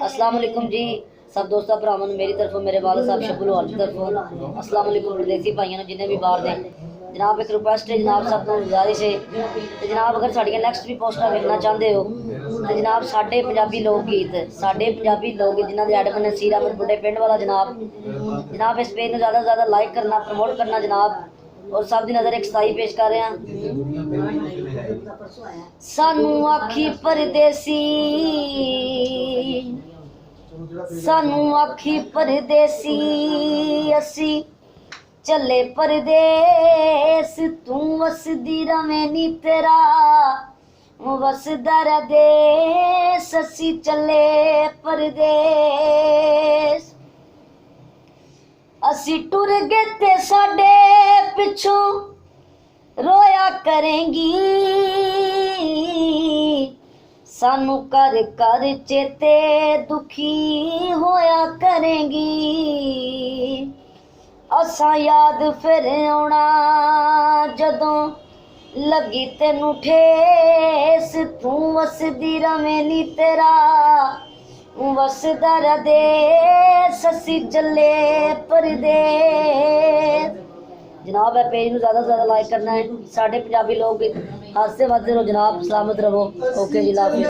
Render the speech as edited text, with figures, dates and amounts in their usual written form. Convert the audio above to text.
अस्सलाम वालेकुम जी सब दोस्तों भरावां मेरी तरफों मेरे वाले साहब शबुल लाहौर की तरफों अस्सलाम वालेकुम परदेसी भाइयों जिन्हें भी बाहर ने जनाब एक रिक्वेस्ट है जनाब सब तो गुजारिश है तो जनाब अगर साड़ियां नेक्स्ट भी पोस्टां देखना चाहते हो तो जनाब साडे पंजाबी लोक गीत जिन्होंने एडमिन नसीर अहमद बुड्ढे पिंड वाला जनाब इस पेज में ज़्यादा से ज़्यादा लाइक करना प्रमोट करना जनाब और सब दी नज़र एक सताई पेश कर रहे हैं। सानू आखी परदेसी सानू आखी परदेसी असी चले परदेस तू वसदी रवें नी तेरा वसदा रह देस असी चले परदेस असी टुर गए ते साडे पिछों रोया करेंगी सानू कर कर चेते दुखी होया करेंगी असा याद फिर आउणा जदों लगी तेनू ठेस तू वसदी रवें नी तेरा वसदा रह देस असी चले परदेस। जनाब है पेज में ज़्यादा से ज़्यादा लाइक करना है। साढ़े पंजाबी लोग हादसे वधदे रहो जनाब, सलामत रहो। ओके जी।